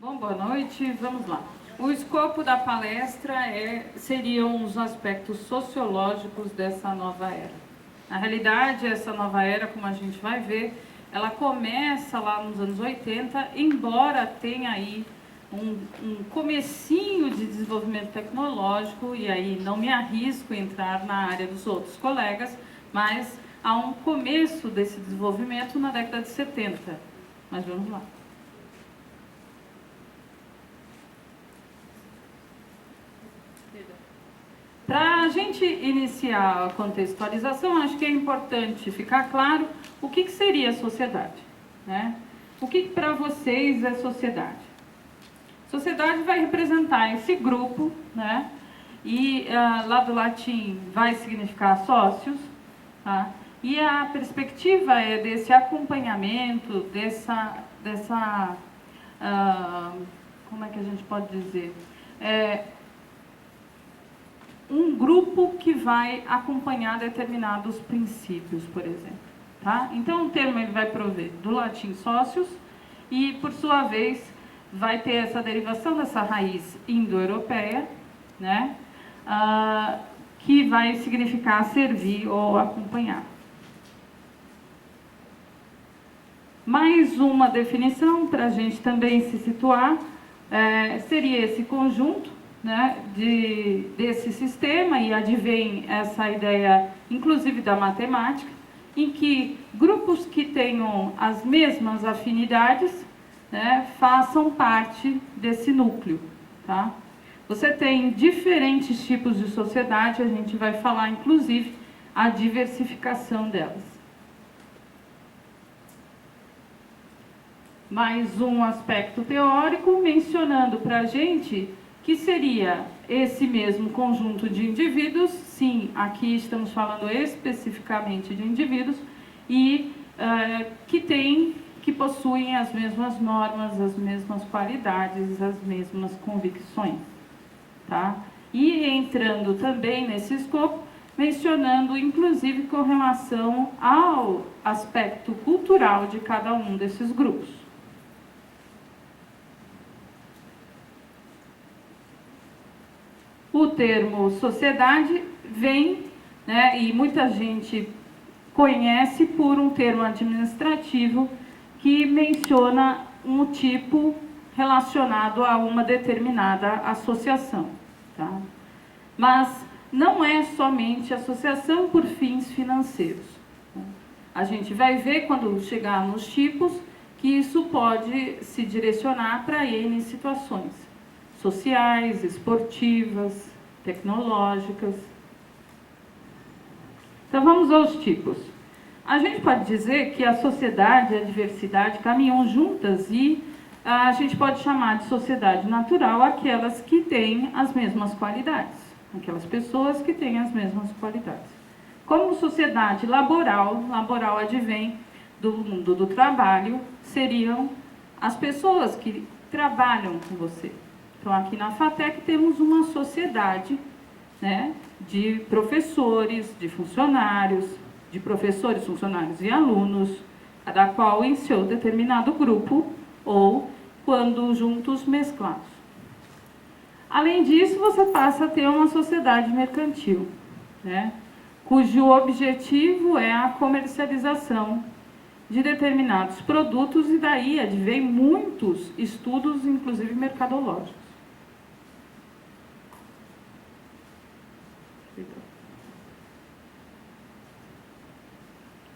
Bom, boa noite, vamos lá. O escopo da palestra seriam os aspectos sociológicos dessa nova era. Na realidade, essa nova era, como a gente vai ver, ela começa lá nos anos 80, embora tenha aí um comecinho de desenvolvimento tecnológico, e aí não me arrisco a entrar na área dos outros colegas, mas há um começo desse desenvolvimento na década de 70. Mas vamos lá. Para a gente iniciar a contextualização, acho que é importante ficar claro o que seria a sociedade, né? O que para vocês é sociedade? Sociedade vai representar esse grupo, né? E lá do latim vai significar sócios, tá? E a perspectiva é desse acompanhamento, como é que a gente pode dizer? Um grupo que vai acompanhar determinados princípios, por exemplo. Tá? Então, o termo ele vai prover do latim sócios e, por sua vez, vai ter essa derivação dessa raiz indo-europeia, né? Que vai significar servir ou acompanhar. Mais uma definição para a gente também se situar seria esse conjunto, né, desse sistema, e advém essa ideia, inclusive da matemática, em que grupos que tenham as mesmas afinidades, né, façam parte desse núcleo. Tá? Você tem diferentes tipos de sociedade, a gente vai falar, inclusive, a diversificação delas. Mais um aspecto teórico, mencionando para a gente que seria esse mesmo conjunto de indivíduos, sim, aqui estamos falando especificamente de indivíduos, e que possuem as mesmas normas, as mesmas qualidades, as mesmas convicções. Tá? E entrando também nesse escopo, mencionando inclusive com relação ao aspecto cultural de cada um desses grupos. O termo sociedade vem, né, e muita gente conhece por um termo administrativo que menciona um tipo relacionado a uma determinada associação. Tá? Mas não é somente associação por fins financeiros. A gente vai ver, quando chegar nos tipos, que isso pode se direcionar para N situações sociais, esportivas, tecnológicas. Então vamos aos tipos. A gente pode dizer que a sociedade e a diversidade caminham juntas, e a gente pode chamar de sociedade natural aquelas que têm as mesmas qualidades, aquelas pessoas que têm as mesmas qualidades. Como sociedade laboral advém do mundo do trabalho, seriam as pessoas que trabalham com você. Então, aqui na FATEC temos uma sociedade, né, de professores, de funcionários, de professores, funcionários e alunos, cada qual em seu determinado grupo ou, quando juntos, mesclados. Além disso, você passa a ter uma sociedade mercantil, né, cujo objetivo é a comercialização de determinados produtos, e daí advém muitos estudos, inclusive mercadológicos.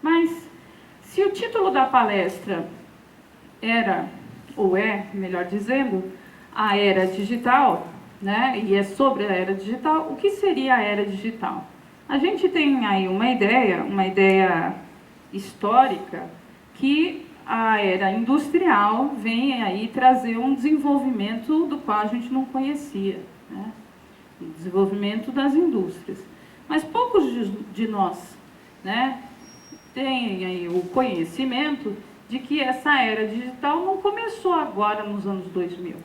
Mas, se o título da palestra era, ou é, melhor dizendo, a era digital, né, e é sobre a era digital, o que seria a era digital? A gente tem aí uma ideia histórica, que a era industrial vem aí trazer um desenvolvimento do qual a gente não conhecia, né? O desenvolvimento das indústrias. Mas poucos de nós, né, têm aí o conhecimento de que essa era digital não começou agora nos anos 2000.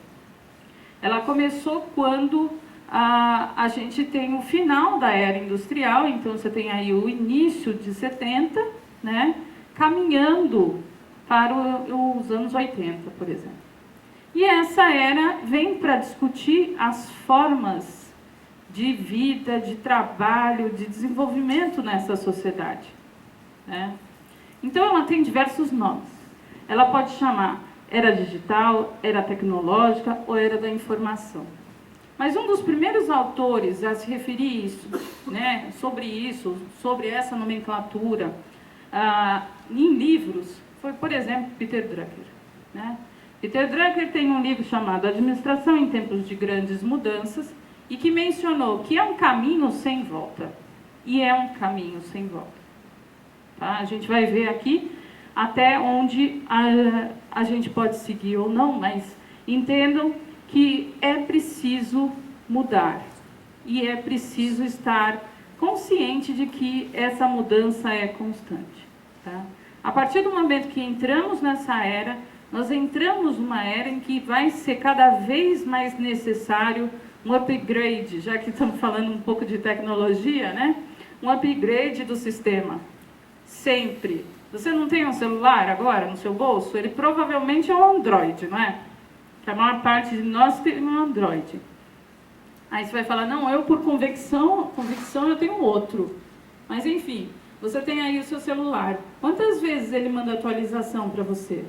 Ela começou quando a gente tem o final da era industrial, então você tem aí o início de 70, né, caminhando para os anos 80, por exemplo. E essa era vem para discutir as formas de vida, de trabalho, de desenvolvimento nessa sociedade, né? Então, ela tem diversos nomes. Ela pode chamar era digital, era tecnológica ou era da informação. Mas um dos primeiros autores a se referir né, sobre essa nomenclatura, em livros, foi, por exemplo, Peter Drucker, né? Peter Drucker tem um livro chamado Administração em Tempos de Grandes Mudanças, e que mencionou que é um caminho sem volta. E é um caminho sem volta. Tá? A gente vai ver aqui até onde a gente pode seguir ou não, mas entendam que é preciso mudar. E é preciso estar consciente de que essa mudança é constante. Tá? A partir do momento que entramos nessa era, nós entramos numa era em que vai ser cada vez mais necessário um upgrade, já que estamos falando um pouco de tecnologia, né? Um upgrade do sistema. Sempre. Você não tem um celular agora no seu bolso? Ele provavelmente é um Android, não é? Que a maior parte de nós tem um Android. Aí você vai falar, não, eu por convicção eu tenho outro. Mas enfim, você tem aí o seu celular. Quantas vezes ele manda atualização para você?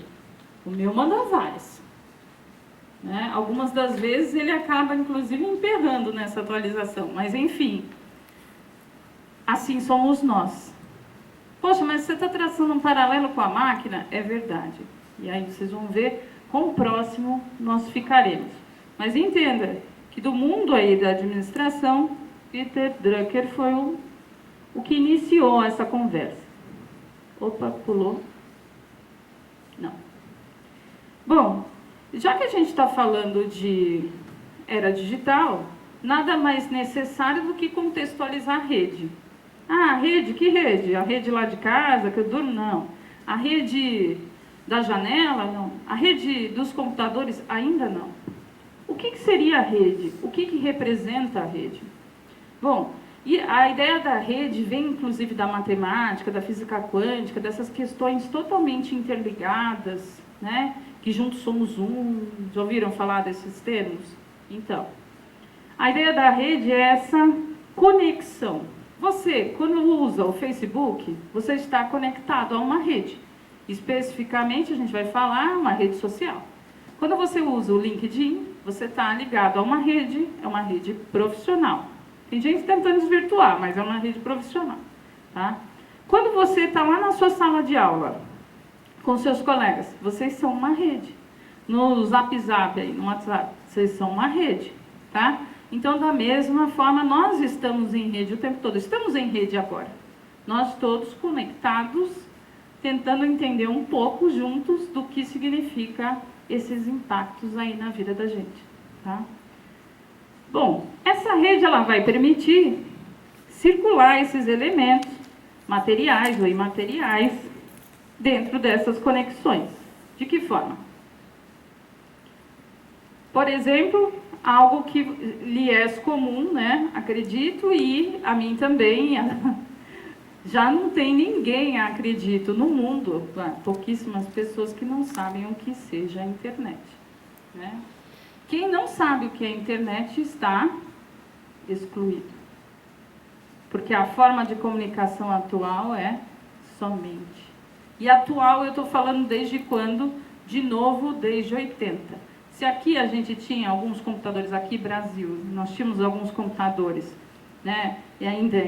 O meu manda várias. Né? Algumas das vezes ele acaba, inclusive, emperrando nessa atualização. Mas enfim, assim somos nós. Poxa, mas você está traçando um paralelo com a máquina? É verdade. E aí vocês vão ver quão próximo nós ficaremos. Mas entenda que do mundo aí da administração, Peter Drucker foi o que iniciou essa conversa. Opa, pulou. Não. Bom, já que a gente está falando de era digital, nada mais necessário do que contextualizar a rede. Ah, rede? Que rede? A rede lá de casa, que eu durmo? Não. A rede da janela? Não. A rede dos computadores? Ainda não. O que seria a rede? O que representa a rede? Bom, e a ideia da rede vem inclusive da matemática, da física quântica, dessas questões totalmente interligadas, né? Que juntos somos um. Já ouviram falar desses termos? Então, a ideia da rede é essa conexão. Você, quando usa o Facebook, você está conectado a uma rede. Especificamente, a gente vai falar uma rede social. Quando você usa o LinkedIn, você está ligado a uma rede, é uma rede profissional. Tem gente tentando desvirtuar, mas é uma rede profissional. Tá? Quando você está lá na sua sala de aula, com seus colegas, vocês são uma rede. No Zap, aí, no WhatsApp, vocês são uma rede. Tá? Então, da mesma forma, nós estamos em rede o tempo todo. Estamos em rede agora. Nós todos conectados, tentando entender um pouco juntos do que significa esses impactos aí na vida da gente. Tá? Bom, essa rede ela vai permitir circular esses elementos materiais ou imateriais dentro dessas conexões. De que forma? Por exemplo, algo que lhe é comum, né? Acredito, e a mim também. Já não tem ninguém, acredito, no mundo, pouquíssimas pessoas que não sabem o que seja a internet. Né? Quem não sabe o que é a internet está excluído. Porque a forma de comunicação atual é somente. E atual eu estou falando desde quando? De novo, desde 80. Se aqui a gente tinha alguns computadores, aqui Brasil, nós tínhamos alguns computadores, né, e ainda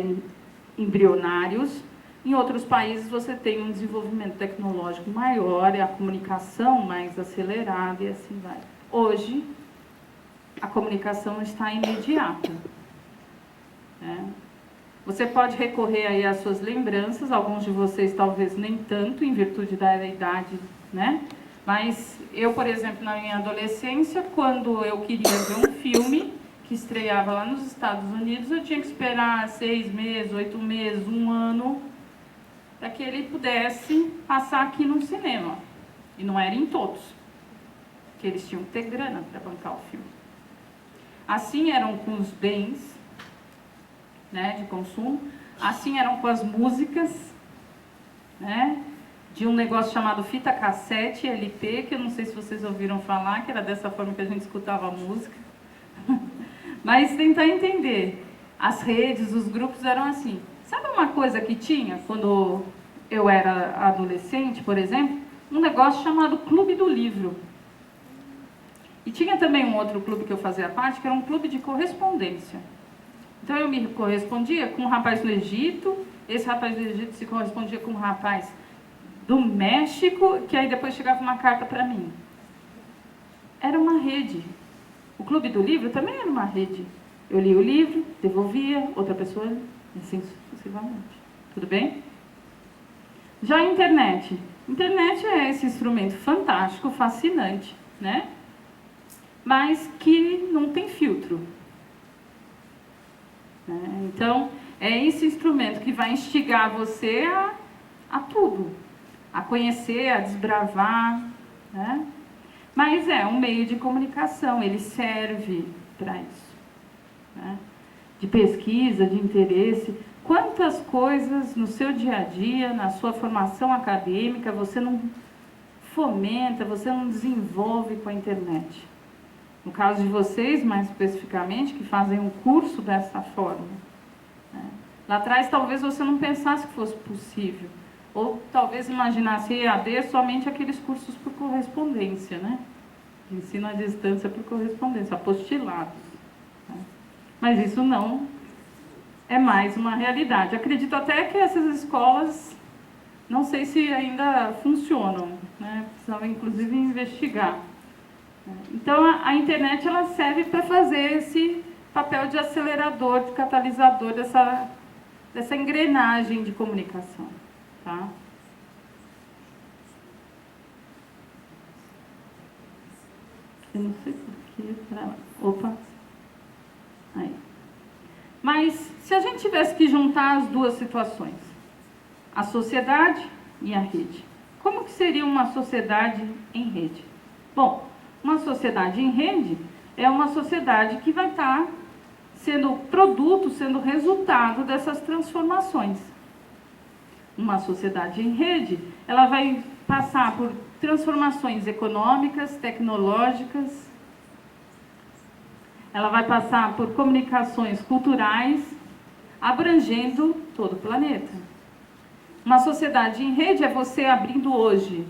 embrionários, em outros países você tem um desenvolvimento tecnológico maior, e a comunicação mais acelerada e assim vai. Hoje, a comunicação está imediata. Né? Você pode recorrer aí às suas lembranças, alguns de vocês talvez nem tanto, em virtude da idade, né? Mas eu, por exemplo, na minha adolescência, quando eu queria ver um filme que estreava lá nos Estados Unidos, eu tinha que esperar 6 meses, 8 meses, 1 ano, para que ele pudesse passar aqui no cinema. E não era em todos, porque eles tinham que ter grana para bancar o filme. Assim eram com os bens, né, de consumo, assim eram com as músicas, né? de um negócio chamado fita cassete, LP, que eu não sei se vocês ouviram falar, que era dessa forma que a gente escutava a música. Mas tentar entender. As redes, os grupos eram assim. Sabe uma coisa que tinha quando eu era adolescente, por exemplo? Um negócio chamado Clube do Livro. E tinha também um outro clube que eu fazia parte, que era um clube de correspondência. Então eu me correspondia com um rapaz do Egito, esse rapaz do Egito se correspondia com um rapaz do México, que aí depois chegava uma carta para mim. Era uma rede. O Clube do Livro também era uma rede. Eu lia o livro, devolvia, outra pessoa, e assim sucessivamente. Tudo bem? Já a internet. Internet é esse instrumento fantástico, fascinante, né? Mas que não tem filtro. Então, é esse instrumento que vai instigar você a tudo. A conhecer, a desbravar, né? Mas é um meio de comunicação, ele serve para isso. Né? De pesquisa, de interesse. Quantas coisas no seu dia a dia, na sua formação acadêmica, você não fomenta, você não desenvolve com a internet? No caso de vocês, mais especificamente, que fazem um curso dessa forma. Né? Lá atrás, talvez você não pensasse que fosse possível. Ou talvez imaginasse EAD somente aqueles cursos por correspondência, né? De ensino à distância por correspondência, apostilados. Né? Mas isso não é mais uma realidade. Acredito até que essas escolas, não sei se ainda funcionam, né? Precisava inclusive investigar. Então a internet ela serve para fazer esse papel de acelerador, de catalisador dessa engrenagem de comunicação. Tá? Eu não sei porquê. Opa. Aí. Mas se a gente tivesse que juntar as duas situações, a sociedade e a rede, como que seria uma sociedade em rede? Bom, uma sociedade em rede é uma sociedade que vai estar sendo produto, sendo resultado dessas transformações. Uma sociedade em rede, ela vai passar por transformações econômicas, tecnológicas, ela vai passar por comunicações culturais, abrangendo todo o planeta. Uma sociedade em rede é você abrindo hoje,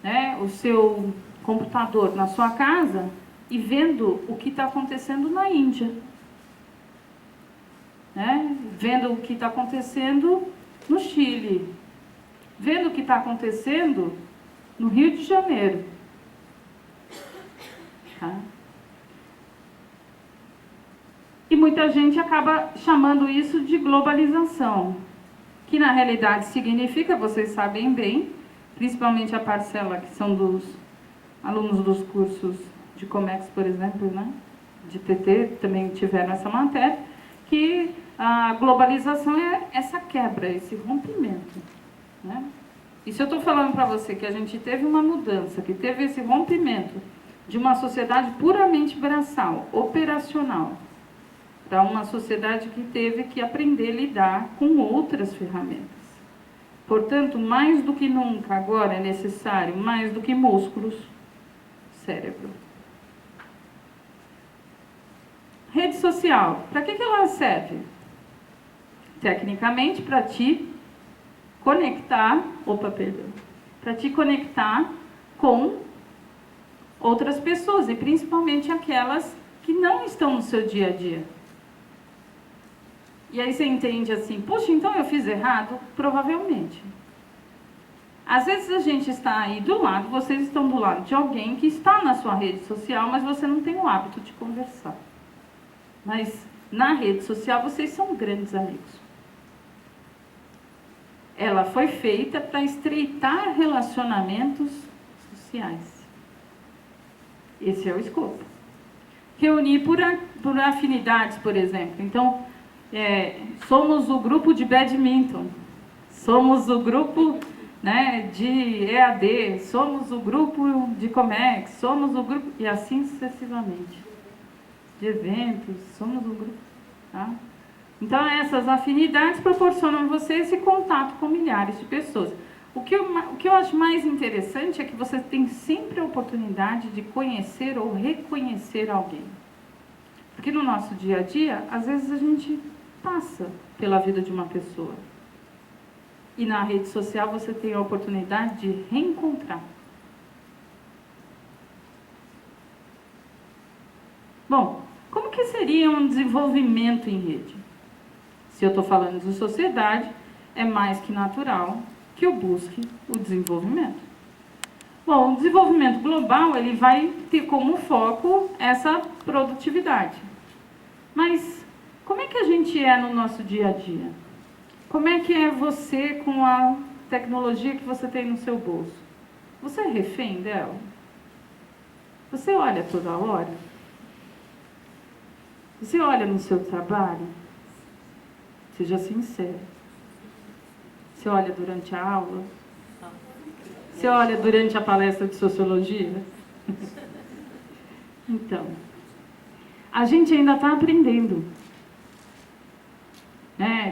né, o seu computador na sua casa e vendo o que está acontecendo na Índia. Né? Vendo o que está acontecendo no Chile. Vendo o que está acontecendo no Rio de Janeiro. Tá? E muita gente acaba chamando isso de globalização, que na realidade significa, vocês sabem bem, principalmente a parcela que são dos alunos dos cursos de Comex, por exemplo, né? De TT, também tiveram essa matéria, que a globalização é essa quebra, esse rompimento. Né? E se eu estou falando para você que a gente teve uma mudança, que teve esse rompimento de uma sociedade puramente braçal, operacional, para uma sociedade que teve que aprender a lidar com outras ferramentas. Portanto, mais do que nunca agora é necessário, mais do que músculos, cérebro. Rede social, para que ela serve? Tecnicamente, para te conectar, para te conectar com outras pessoas, e principalmente aquelas que não estão no seu dia a dia. E aí você entende assim, puxa, então eu fiz errado? Provavelmente. Às vezes a gente está aí do lado, vocês estão do lado de alguém que está na sua rede social, mas você não tem o hábito de conversar. Mas na rede social vocês são grandes amigos. Ela foi feita para estreitar relacionamentos sociais. Esse é o escopo. Reunir por afinidades, por exemplo. Então, somos o grupo de badminton, somos o grupo, né, de EAD, somos o grupo de Comex, somos o grupo, e assim sucessivamente. De eventos, somos o grupo. Tá? Então, essas afinidades proporcionam a você esse contato com milhares de pessoas. O que eu acho mais interessante é que você tem sempre a oportunidade de conhecer ou reconhecer alguém. Porque no nosso dia a dia, às vezes a gente passa pela vida de uma pessoa. E na rede social você tem a oportunidade de reencontrar. Bom, como que seria um desenvolvimento em rede? Se eu estou falando de sociedade, é mais que natural que eu busque o desenvolvimento. Bom, o desenvolvimento global ele vai ter como foco essa produtividade. Mas como é que a gente é no nosso dia a dia? Como é que é você com a tecnologia que você tem no seu bolso? Você é refém dela? Você olha toda hora? Você olha no seu trabalho? Seja sincero. Você olha durante a aula? Você olha durante a palestra de sociologia? Então, a gente ainda está aprendendo.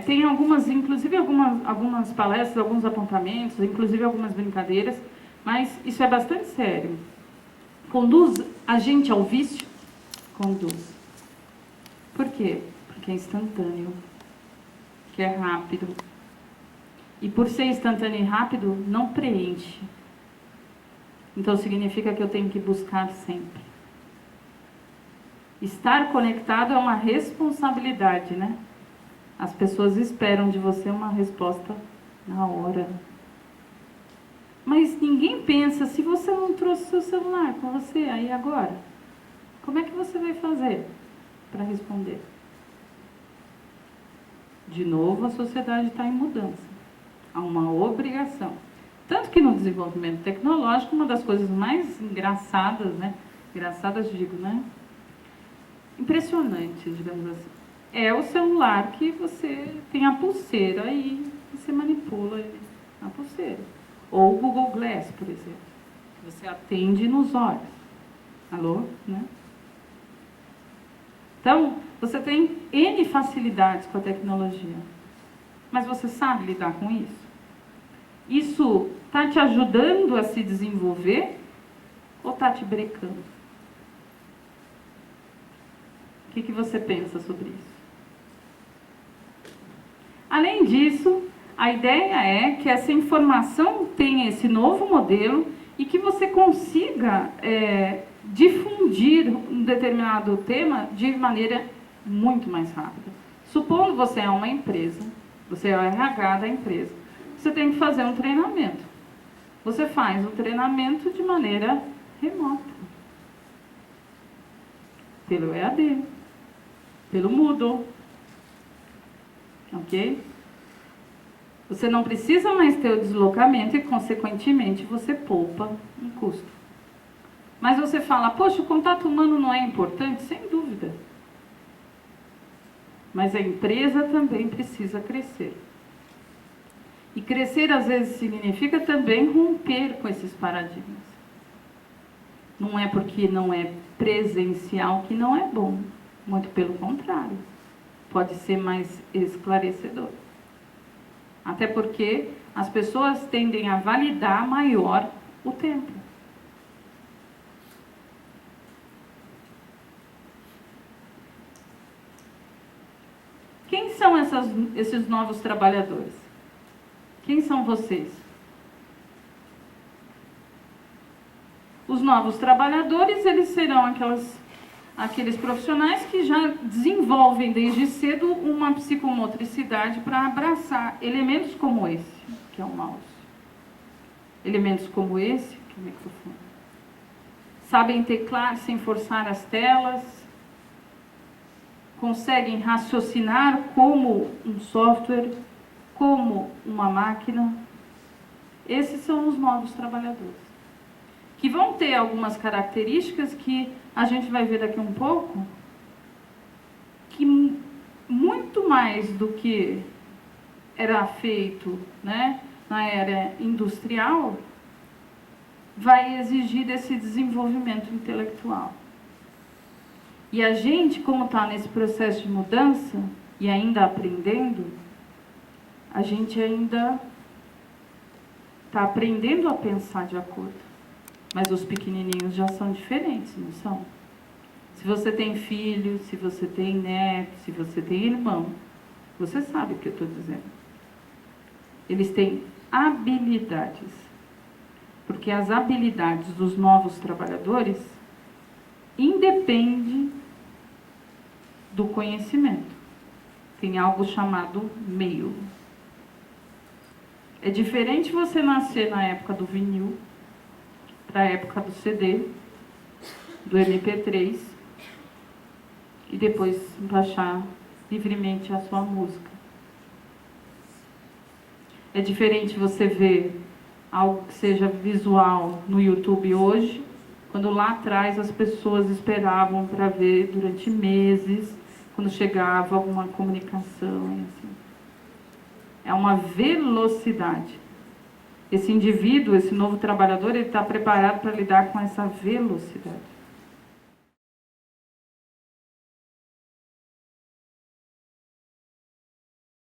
Tem inclusive algumas palestras, alguns apontamentos, inclusive algumas brincadeiras, mas isso é bastante sério. Conduz a gente ao vício? Conduz. Por quê? Porque é instantâneo, que é rápido. E por ser instantâneo e rápido, não preenche. Então significa que eu tenho que buscar sempre. Estar conectado é uma responsabilidade, né? As pessoas esperam de você uma resposta na hora. Mas ninguém pensa, se você não trouxe seu celular com você aí agora, como é que você vai fazer para responder? De novo, a sociedade está em mudança. Há uma obrigação. Tanto que no desenvolvimento tecnológico, uma das coisas mais engraçadas, né? Engraçadas, digo, né? Impressionantes, digamos assim. É o celular que você tem a pulseira e você manipula ele na pulseira. Ou o Google Glass, por exemplo. Que você atende nos olhos. Alô? Né? Então, você tem N facilidades com a tecnologia. Mas você sabe lidar com isso? Isso está te ajudando a se desenvolver ou está te brecando? O que você pensa sobre isso? Além disso, a ideia é que essa informação tenha esse novo modelo e que você consiga difundir um determinado tema de maneira muito mais rápida. Supondo que você é uma empresa, você é o RH da empresa, você tem que fazer um treinamento. Você faz o treinamento de maneira remota. Pelo EAD, pelo Moodle. Ok? Você não precisa mais ter o deslocamento e, consequentemente, você poupa um custo. Mas você fala, poxa, o contato humano não é importante? Sem dúvida. Mas a empresa também precisa crescer. E crescer, às vezes, significa também romper com esses paradigmas. Não é porque não é presencial que não é bom. Muito pelo contrário. Pode ser mais esclarecedor. Até porque as pessoas tendem a validar maior o tempo. Quem são esses novos trabalhadores? Quem são vocês? Os novos trabalhadores, eles serão aqueles profissionais que já desenvolvem desde cedo uma psicomotricidade para abraçar elementos como esse, que é o mouse. Elementos como esse, que é o microfone. Sabem teclar sem forçar as telas. Conseguem raciocinar como um software, como uma máquina. Esses são os novos trabalhadores. Que vão ter algumas características que a gente vai ver daqui um pouco, que muito mais do que era feito, né, na era industrial, vai exigir esse desenvolvimento intelectual. E a gente, como está nesse processo de mudança e ainda aprendendo, a gente ainda está aprendendo a pensar de acordo. Mas os pequenininhos já são diferentes, não são? Se você tem filho, se você tem neto, se você tem irmão, você sabe o que eu estou dizendo. Eles têm habilidades. Porque as habilidades dos novos trabalhadores independem do conhecimento. Tem algo chamado meio. É diferente você nascer na época do vinil, para a época do CD, do MP3, e depois baixar livremente a sua música. É diferente você ver algo que seja visual no YouTube hoje, quando lá atrás as pessoas esperavam para ver durante meses, quando chegava alguma comunicação. Assim. É uma velocidade. Esse indivíduo, esse novo trabalhador, ele está preparado para lidar com essa velocidade.